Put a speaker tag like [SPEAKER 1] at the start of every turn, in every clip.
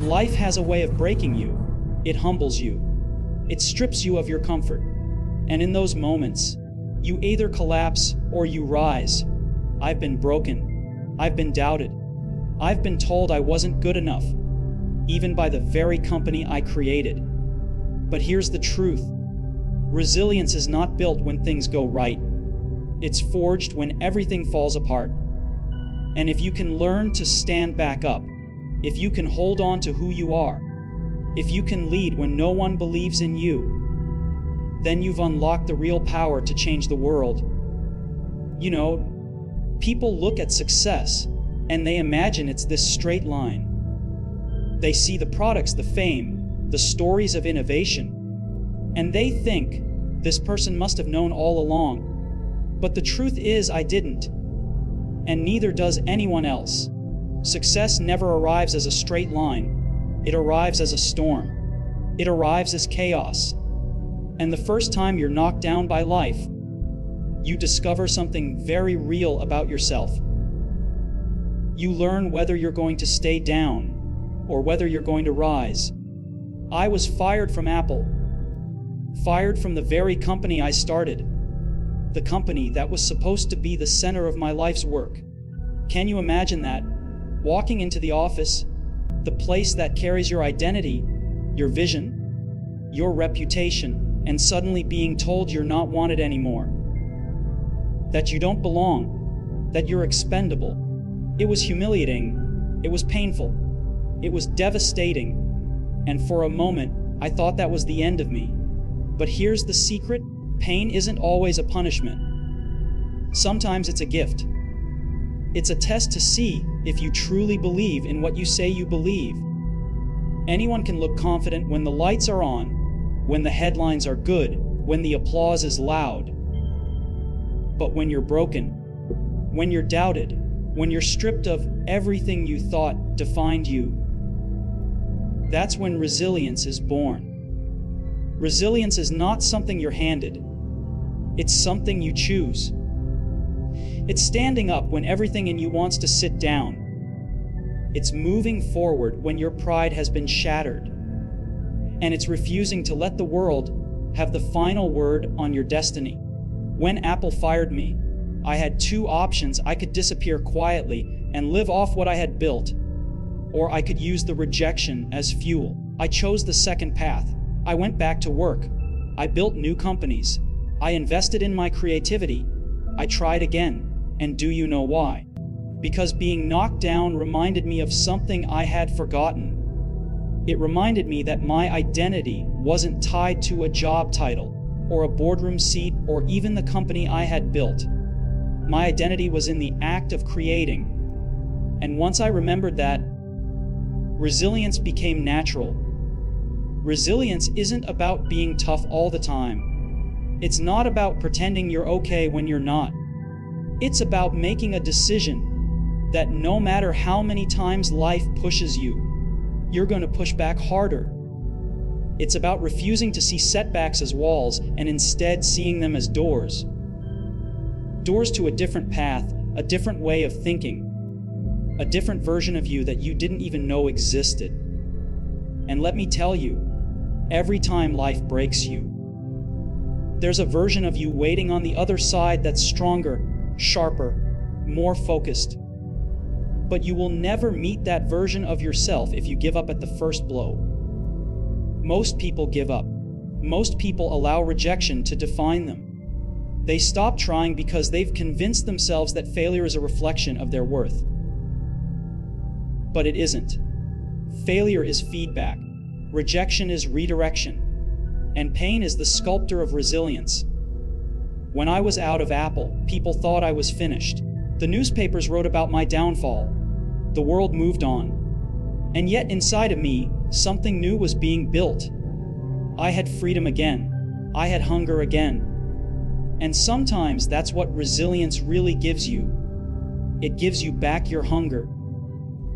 [SPEAKER 1] Life has a way of breaking you. It humbles you. It strips you of your comfort. And in those moments, you either collapse or you rise. I've been broken. I've been doubted. I've been told I wasn't good enough, even by the very company I created. But here's the truth. Resilience is not built when things go right. It's forged when everything falls apart. And if you can learn to stand back up, if you can hold on to who you are, if you can lead when no one believes in you, then you've unlocked the real power to change the world. People look at success and they imagine it's this straight line. They see the products, the fame, the stories of innovation, and they think this person must have known all along. But the truth is, I didn't, and neither does anyone else. Success never arrives as a straight line. It arrives as a storm. It arrives as chaos. And the first time you're knocked down by life, you discover something very real about yourself. You learn whether you're going to stay down or whether you're going to rise. I was fired from Apple. Fired from the very company I started. The company that was supposed to be the center of my life's work. Can you imagine that? Walking into the office, the place that carries your identity, your vision, your reputation, and suddenly being told you're not wanted anymore. That you don't belong. That you're expendable. It was humiliating. It was painful. It was devastating. And for a moment, I thought that was the end of me. But here's the secret. Pain isn't always a punishment. Sometimes it's a gift. It's a test to see if you truly believe in what you say you believe. Anyone can look confident when the lights are on, when the headlines are good, when the applause is loud. But when you're broken, when you're doubted, when you're stripped of everything you thought defined you, that's when resilience is born. Resilience is not something you're handed. It's something you choose. It's standing up when everything in you wants to sit down. It's moving forward when your pride has been shattered. And it's refusing to let the world have the final word on your destiny. When Apple fired me, I had two options. I could disappear quietly and live off what I had built, or I could use the rejection as fuel. I chose the second path. I went back to work. I built new companies. I invested in my creativity. I tried again. And do you know why? Because being knocked down reminded me of something I had forgotten. It reminded me that my identity wasn't tied to a job title, or a boardroom seat, or even the company I had built. My identity was in the act of creating. And once I remembered that, resilience became natural. Resilience isn't about being tough all the time. It's not about pretending you're okay when you're not. It's about making a decision that no matter how many times life pushes you, you're going to push back harder. It's about refusing to see setbacks as walls and instead seeing them as doors. Doors to a different path, a different way of thinking, a different version of you that you didn't even know existed. And let me tell you, every time life breaks you, there's a version of you waiting on the other side that's stronger, sharper, more focused. But you will never meet that version of yourself if you give up at the first blow. Most people give up. Most people allow rejection to define them. They stop trying because they've convinced themselves that failure is a reflection of their worth. But it isn't. Failure is feedback. Rejection is redirection. And pain is the sculptor of resilience. When I was out of Apple, people thought I was finished. The newspapers wrote about my downfall. The world moved on. And yet inside of me, something new was being built. I had freedom again. I had hunger again. And sometimes that's what resilience really gives you. It gives you back your hunger.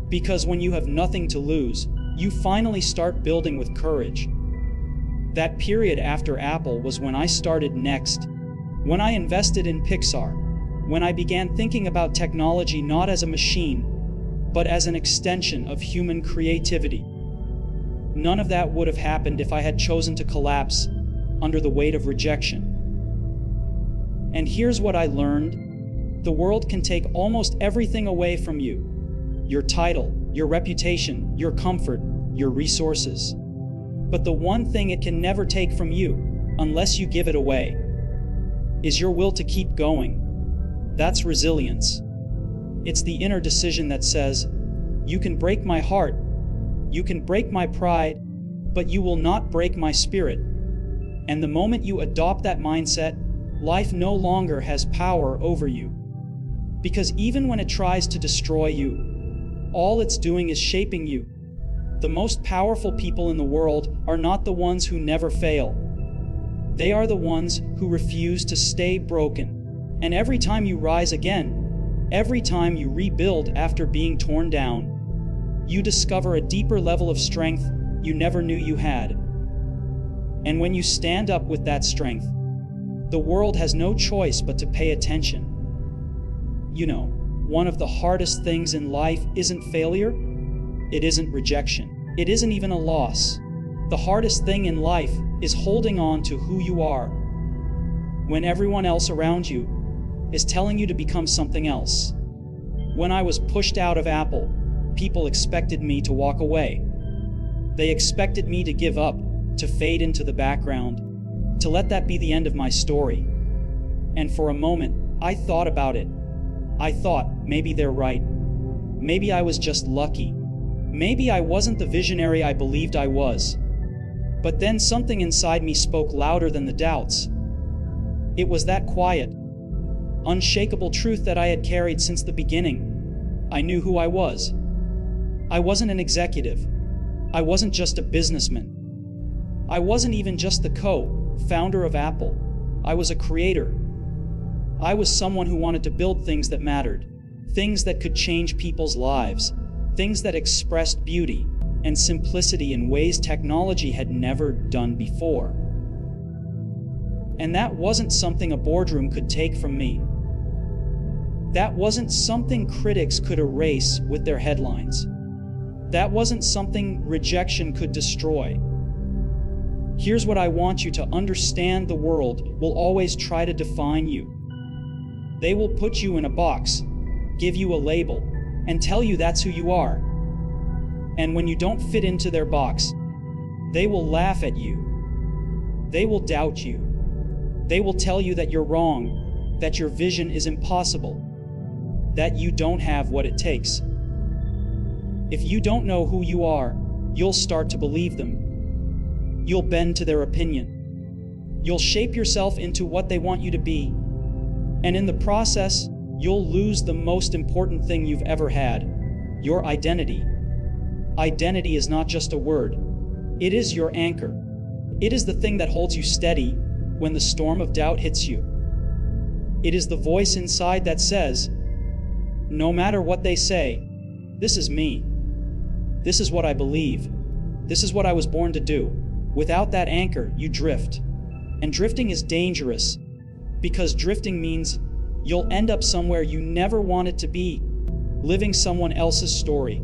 [SPEAKER 1] Because when you have nothing to lose, you finally start building with courage. That period after Apple was when I started Next. When I invested in Pixar, when I began thinking about technology not as a machine, but as an extension of human creativity. None of that would have happened if I had chosen to collapse under the weight of rejection. And here's what I learned. The world can take almost everything away from you. Your title, your reputation, your comfort, your resources. But the one thing it can never take from you, unless you give it away, is your will to keep going. That's resilience. It's the inner decision that says, you can break my heart, you can break my pride, but you will not break my spirit. And the moment you adopt that mindset, life no longer has power over you. Because even when it tries to destroy you, all it's doing is shaping you. The most powerful people in the world are not the ones who never fail. They are the ones who refuse to stay broken. And every time you rise again, every time you rebuild after being torn down, you discover a deeper level of strength you never knew you had. And when you stand up with that strength, the world has no choice but to pay attention. You know, one of the hardest things in life isn't failure, it isn't rejection, it isn't even a loss. The hardest thing in life is holding on to who you are when everyone else around you is telling you to become something else. When I was pushed out of Apple, people expected me to walk away. They expected me to give up, to fade into the background, to let that be the end of my story. And for a moment, I thought about it. I thought, maybe they're right. Maybe I was just lucky. Maybe I wasn't the visionary I believed I was. But then something inside me spoke louder than the doubts. It was that quiet, unshakable truth that I had carried since the beginning. I knew who I was. I wasn't an executive. I wasn't just a businessman. I wasn't even just the co-founder of Apple. I was a creator. I was someone who wanted to build things that mattered, things that could change people's lives, things that expressed beauty and simplicity in ways technology had never done before. And that wasn't something a boardroom could take from me. That wasn't something critics could erase with their headlines. That wasn't something rejection could destroy. Here's what I want you to understand: the world will always try to define you. They will put you in a box, give you a label, and tell you that's who you are. And when you don't fit into their box, they will laugh at you. They will doubt you. They will tell you that you're wrong, that your vision is impossible, that you don't have what it takes. If you don't know who you are, you'll start to believe them. You'll bend to their opinion. You'll shape yourself into what they want you to be. And in the process, you'll lose the most important thing you've ever had: your identity. Identity is not just a word. It is your anchor. It is the thing that holds you steady when the storm of doubt hits you. It is the voice inside that says, no matter what they say, this is me. This is what I believe. This is what I was born to do. Without that anchor, you drift. And drifting is dangerous, because drifting means you'll end up somewhere you never wanted to be, living someone else's story,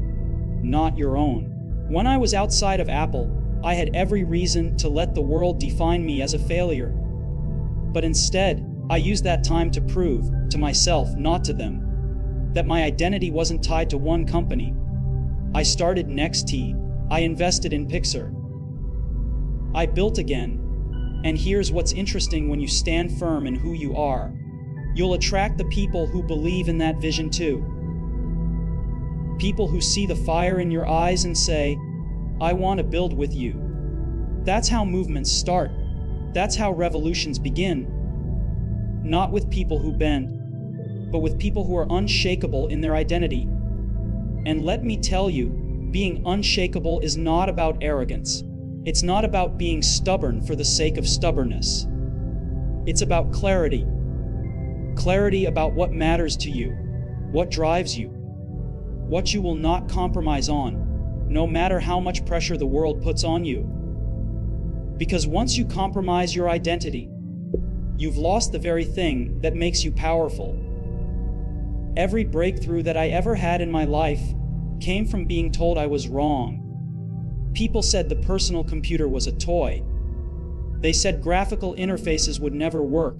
[SPEAKER 1] not your own. When I was outside of Apple, I had every reason to let the world define me as a failure. But instead, I used that time to prove to myself, not to them, that my identity wasn't tied to one company. I started Next-T. I invested in Pixar. I built again. And here's what's interesting: when you stand firm in who you are, you'll attract the people who believe in that vision too. People who see the fire in your eyes and say, I want to build with you. That's how movements start. That's how revolutions begin. Not with people who bend, but with people who are unshakable in their identity. And let me tell you, being unshakable is not about arrogance. It's not about being stubborn for the sake of stubbornness. It's about clarity. Clarity about what matters to you, what drives you, what you will not compromise on, no matter how much pressure the world puts on you. Because once you compromise your identity, you've lost the very thing that makes you powerful. Every breakthrough that I ever had in my life came from being told I was wrong. People said the personal computer was a toy. They said graphical interfaces would never work.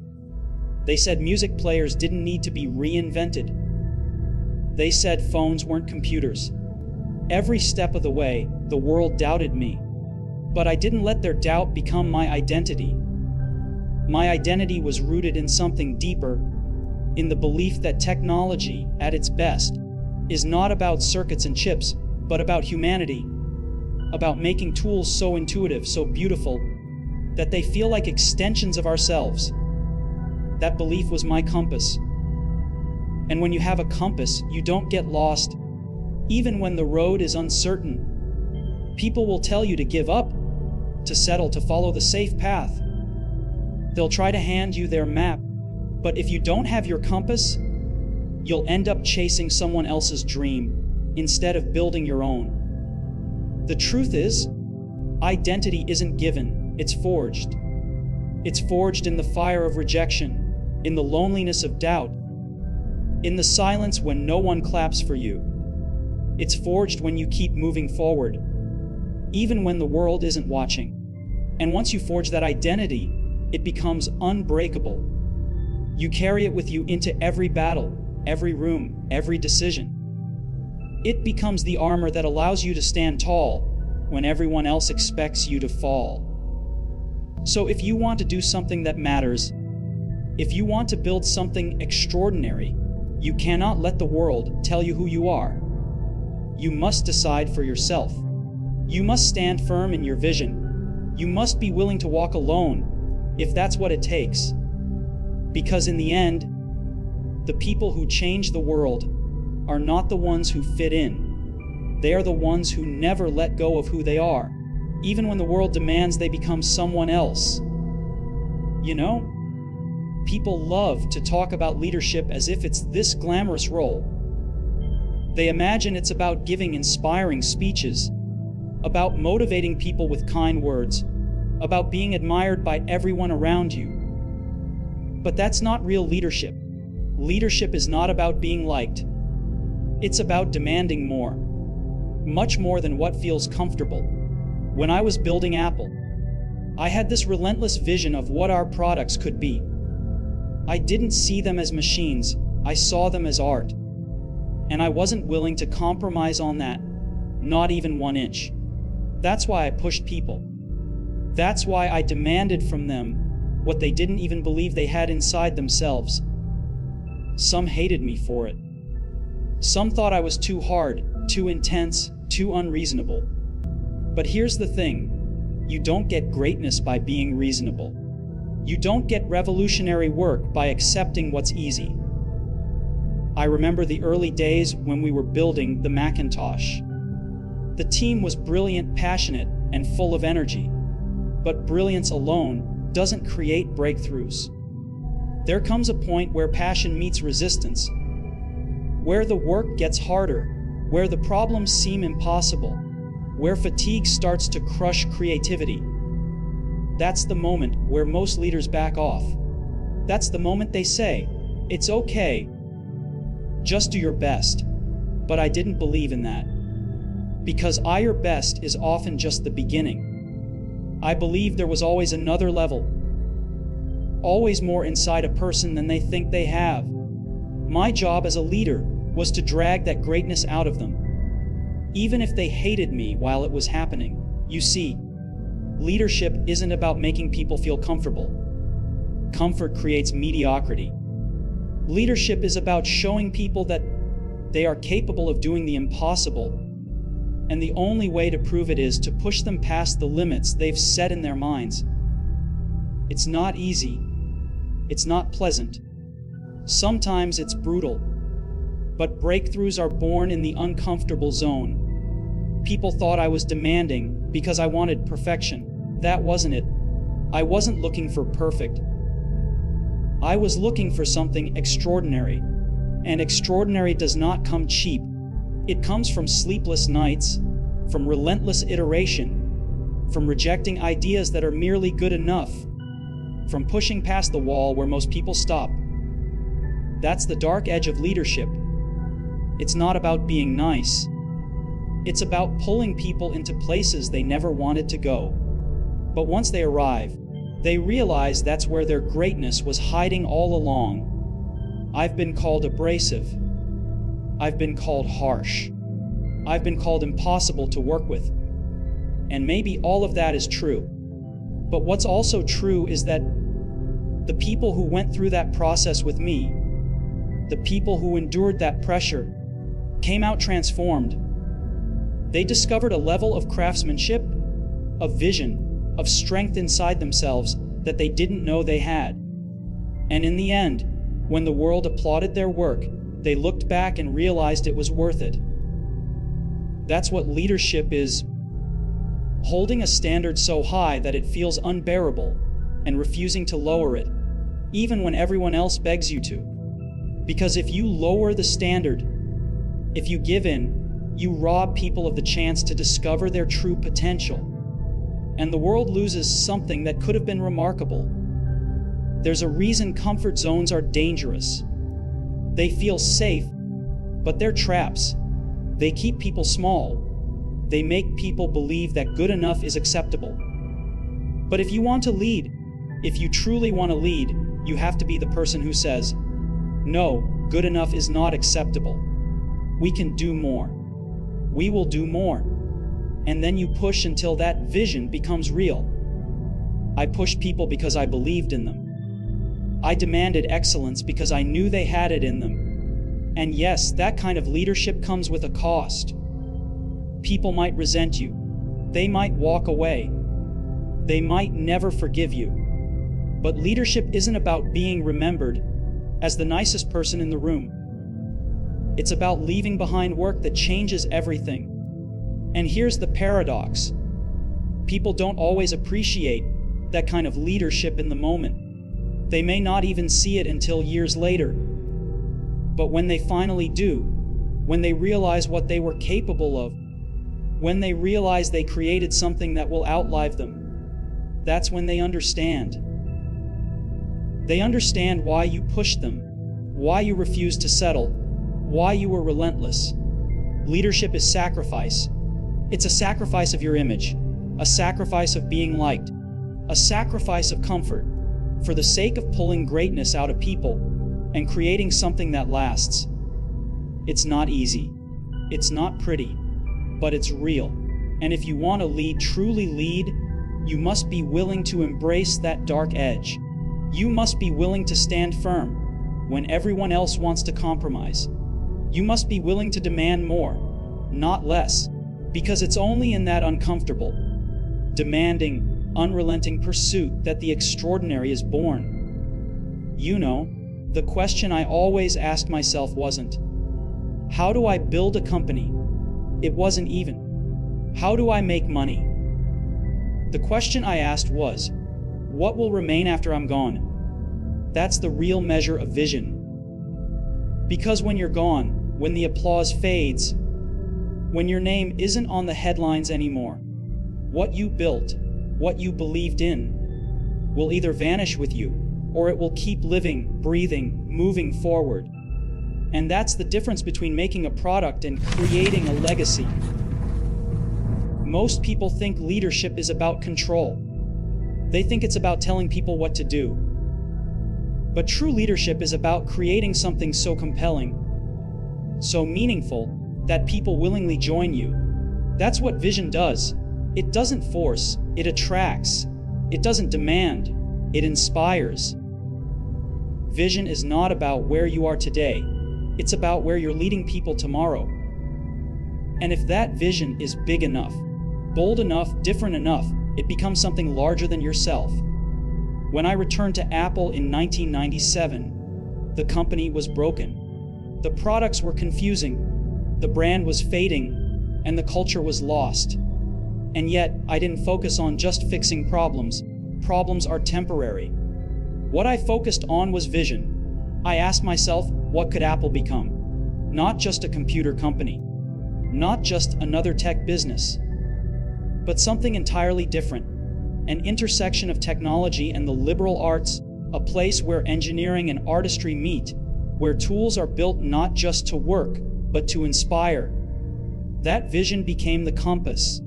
[SPEAKER 1] They said music players didn't need to be reinvented. They said phones weren't computers. Every step of the way, the world doubted me. But I didn't let their doubt become my identity. My identity was rooted in something deeper, in the belief that technology, at its best, is not about circuits and chips, but about humanity, about making tools so intuitive, so beautiful, that they feel like extensions of ourselves. That belief was my compass. And when you have a compass, you don't get lost, even when the road is uncertain. People will tell you to give up, to settle, to follow the safe path. They'll try to hand you their map, but if you don't have your compass, you'll end up chasing someone else's dream instead of building your own. The truth is, identity isn't given, it's forged. It's forged in the fire of rejection, in the loneliness of doubt, in the silence when no one claps for you. It's forged when you keep moving forward, even when the world isn't watching. And once you forge that identity, it becomes unbreakable. You carry it with you into every battle, every room, every decision. It becomes the armor that allows you to stand tall when everyone else expects you to fall. So if you want to do something that matters, if you want to build something extraordinary, you cannot let the world tell you who you are. You must decide for yourself. You must stand firm in your vision. You must be willing to walk alone, if that's what it takes. Because in the end, the people who change the world are not the ones who fit in. They are the ones who never let go of who they are, even when the world demands they become someone else. You know, people love to talk about leadership as if it's this glamorous role. They imagine it's about giving inspiring speeches, about motivating people with kind words, about being admired by everyone around you. But that's not real leadership. Leadership is not about being liked. It's about demanding more, much more than what feels comfortable. When I was building Apple, I had this relentless vision of what our products could be. I didn't see them as machines, I saw them as art. And I wasn't willing to compromise on that, not even 1 inch. That's why I pushed people. That's why I demanded from them what they didn't even believe they had inside themselves. Some hated me for it. Some thought I was too hard, too intense, too unreasonable. But here's the thing, you don't get greatness by being reasonable. You don't get revolutionary work by accepting what's easy. I remember the early days when we were building the Macintosh. The team was brilliant, passionate, and full of energy. But brilliance alone doesn't create breakthroughs. There comes a point where passion meets resistance, where the work gets harder, where the problems seem impossible, where fatigue starts to crush creativity. That's the moment where most leaders back off. That's the moment they say, "It's okay, just do your best." But I didn't believe in that. Because your best is often just the beginning. I believed there was always another level, always more inside a person than they think they have. My job as a leader was to drag that greatness out of them, even if they hated me while it was happening. You see, leadership isn't about making people feel comfortable. Comfort creates mediocrity. Leadership is about showing people that they are capable of doing the impossible, and the only way to prove it is to push them past the limits they've set in their minds. It's not easy. It's not pleasant. Sometimes it's brutal. But breakthroughs are born in the uncomfortable zone. People thought I was demanding because I wanted perfection. That wasn't it. I wasn't looking for perfect. I was looking for something extraordinary. And extraordinary does not come cheap. It comes from sleepless nights, from relentless iteration, from rejecting ideas that are merely good enough, from pushing past the wall where most people stop. That's the dark edge of leadership. It's not about being nice. It's about pulling people into places they never wanted to go. But once they arrive, they realize that's where their greatness was hiding all along. I've been called abrasive. I've been called harsh. I've been called impossible to work with. And maybe all of that is true. But what's also true is that the people who went through that process with me, the people who endured that pressure, came out transformed. They discovered a level of craftsmanship, of vision, of strength inside themselves that they didn't know they had. And in the end, when the world applauded their work, they looked back and realized it was worth it. That's what leadership is. Holding a standard so high that it feels unbearable and refusing to lower it, even when everyone else begs you to. Because if you lower the standard, if you give in, you rob people of the chance to discover their true potential. And the world loses something that could have been remarkable. There's a reason comfort zones are dangerous. They feel safe, but they're traps. They keep people small. They make people believe that good enough is acceptable. But if you want to lead, if you truly want to lead, you have to be the person who says, no, good enough is not acceptable. We can do more. We will do more. And then you push until that vision becomes real. I pushed people because I believed in them. I demanded excellence because I knew they had it in them. And yes, that kind of leadership comes with a cost. People might resent you. They might walk away. They might never forgive you. But leadership isn't about being remembered as the nicest person in the room. It's about leaving behind work that changes everything. And here's the paradox. People don't always appreciate that kind of leadership in the moment. They may not even see it until years later. But when they finally do, when they realize what they were capable of, when they realize they created something that will outlive them, that's when they understand. They understand why you pushed them, why you refused to settle, why you were relentless. Leadership is sacrifice. It's a sacrifice of your image, a sacrifice of being liked, a sacrifice of comfort, for the sake of pulling greatness out of people and creating something that lasts. It's not easy. It's not pretty, but it's real. And if you want to lead, truly lead, you must be willing to embrace that dark edge. You must be willing to stand firm when everyone else wants to compromise. You must be willing to demand more, not less, because it's only in that uncomfortable, demanding, unrelenting pursuit that the extraordinary is born. You know, the question I always asked myself wasn't, how do I build a company? It wasn't even, how do I make money? The question I asked was, what will remain after I'm gone? That's the real measure of vision. Because when you're gone, when the applause fades, when your name isn't on the headlines anymore, what you built, what you believed in, will either vanish with you, or it will keep living, breathing, moving forward. And that's the difference between making a product and creating a legacy. Most people think leadership is about control. They think it's about telling people what to do. But true leadership is about creating something so compelling, so meaningful, that people willingly join you. That's what vision does. It doesn't force, it attracts. It doesn't demand, it inspires. Vision is not about where you are today. It's about where you're leading people tomorrow. And if that vision is big enough, bold enough, different enough, it becomes something larger than yourself. When I returned to Apple in 1997, the company was broken. The products were confusing, the brand was fading, and the culture was lost. And yet, I didn't focus on just fixing problems. Problems are temporary. What I focused on was vision. I asked myself, what could Apple become? Not just a computer company, not just another tech business, but something entirely different. An intersection of technology and the liberal arts, a place where engineering and artistry meet, where tools are built not just to work, but to inspire. That vision became the compass.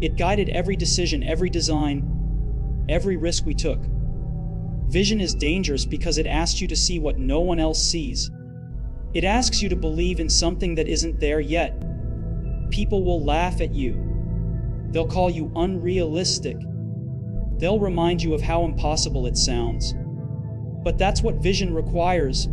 [SPEAKER 1] It guided every decision, every design, every risk we took. Vision is dangerous because it asks you to see what no one else sees. It asks you to believe in something that isn't there yet. People will laugh at you. They'll call you unrealistic. They'll remind you of how impossible it sounds. But that's what vision requires.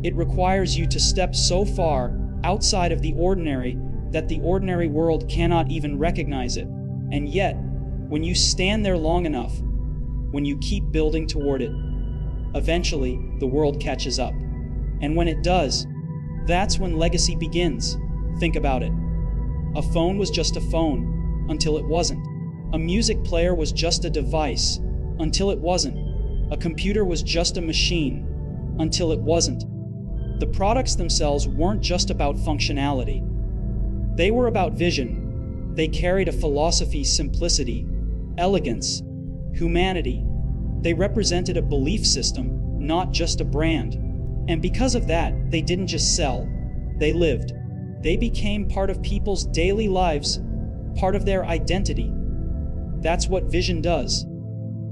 [SPEAKER 1] It requires you to step so far outside of the ordinary that the ordinary world cannot even recognize it. And yet, when you stand there long enough, when you keep building toward it, eventually the world catches up. And when it does, that's when legacy begins. Think about it. A phone was just a phone until it wasn't. A music player was just a device until it wasn't. A computer was just a machine until it wasn't. The products themselves weren't just about functionality. They were about vision. They carried a philosophy, simplicity, elegance, humanity. They represented a belief system, not just a brand. And because of that, they didn't just sell. They lived. They became part of people's daily lives, part of their identity. That's what vision does.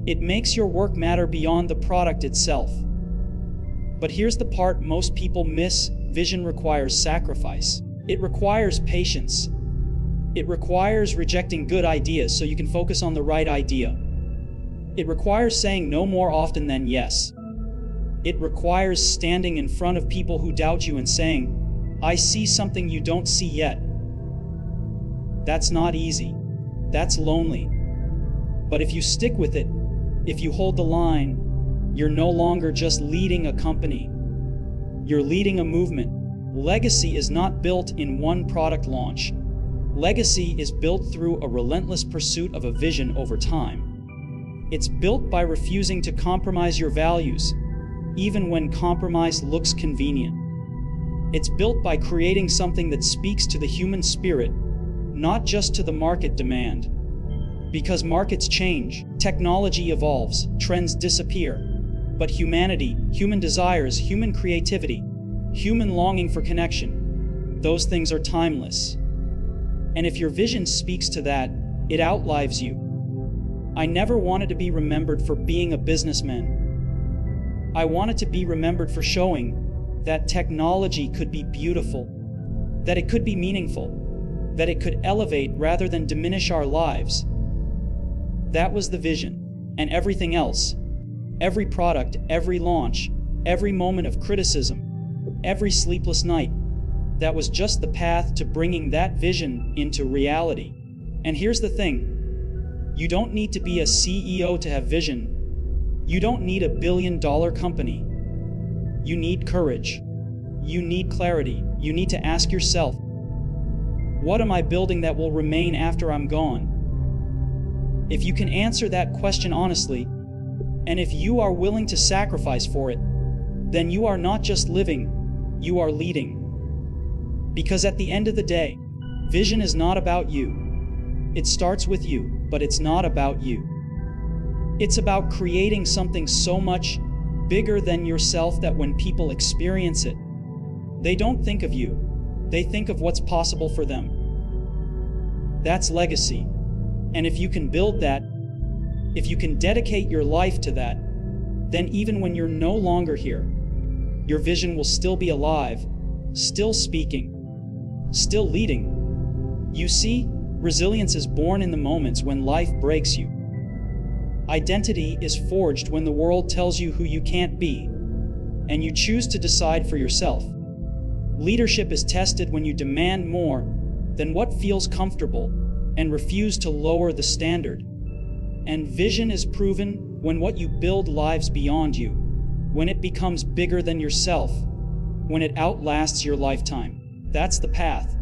[SPEAKER 1] It makes your work matter beyond the product itself. But here's the part most people miss. Vision requires sacrifice. It requires patience. It requires rejecting good ideas so you can focus on the right idea. It requires saying no more often than yes. It requires standing in front of people who doubt you and saying, "I see something you don't see yet." That's not easy. That's lonely. But if you stick with it, if you hold the line, you're no longer just leading a company. You're leading a movement. Legacy is not built in one product launch. Legacy is built through a relentless pursuit of a vision over time. It's built by refusing to compromise your values, even when compromise looks convenient. It's built by creating something that speaks to the human spirit, not just to the market demand. Because markets change, technology evolves, trends disappear. But humanity, human desires, human creativity, human longing for connection, those things are timeless. And if your vision speaks to that, it outlives you. I never wanted to be remembered for being a businessman. I wanted to be remembered for showing that technology could be beautiful, that it could be meaningful, that it could elevate rather than diminish our lives. That was the vision, and everything else, every product, every launch, every moment of criticism, every sleepless night, that was just the path to bringing that vision into reality. And here's the thing. You don't need to be a CEO to have vision. You don't need $1 billion company. You need courage. You need clarity. You need to ask yourself, what am I building that will remain after I'm gone? If you can answer that question honestly, and if you are willing to sacrifice for it, then you are not just living, you are leading. Because at the end of the day, vision is not about you. It starts with you, but it's not about you. It's about creating something so much bigger than yourself that when people experience it, they don't think of you, they think of what's possible for them. That's legacy. And if you can build that, if you can dedicate your life to that, then even when you're no longer here, your vision will still be alive, still speaking, still leading. You see, resilience is born in the moments when life breaks you. Identity is forged when the world tells you who you can't be, and you choose to decide for yourself. Leadership is tested when you demand more than what feels comfortable and refuse to lower the standard. And vision is proven when what you build lives beyond you, when it becomes bigger than yourself, when it outlasts your lifetime. That's the path.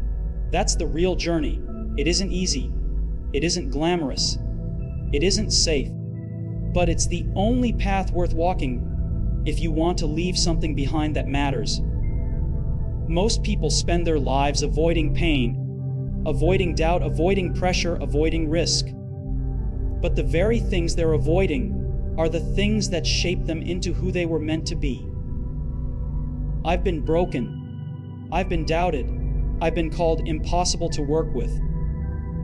[SPEAKER 1] That's the real journey. It isn't easy. It isn't glamorous. It isn't safe. But it's the only path worth walking if you want to leave something behind that matters. Most people spend their lives avoiding pain, avoiding doubt, avoiding pressure, avoiding risk. But the very things they're avoiding are the things that shape them into who they were meant to be. I've been broken. I've been doubted. I've been called impossible to work with.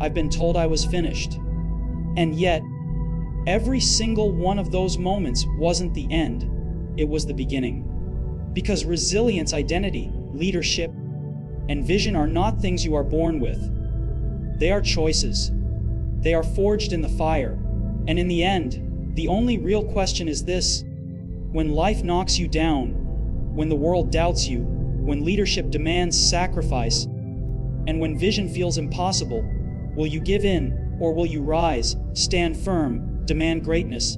[SPEAKER 1] I've been told I was finished. And yet, every single one of those moments wasn't the end, it was the beginning. Because resilience, identity, leadership, and vision are not things you are born with. They are choices. They are forged in the fire. And in the end, the only real question is this: when life knocks you down, when the world doubts you, when leadership demands sacrifice, and when vision feels impossible, will you give in, or will you rise, stand firm, demand greatness,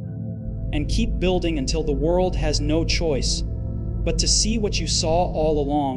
[SPEAKER 1] and keep building until the world has no choice but to see what you saw all along?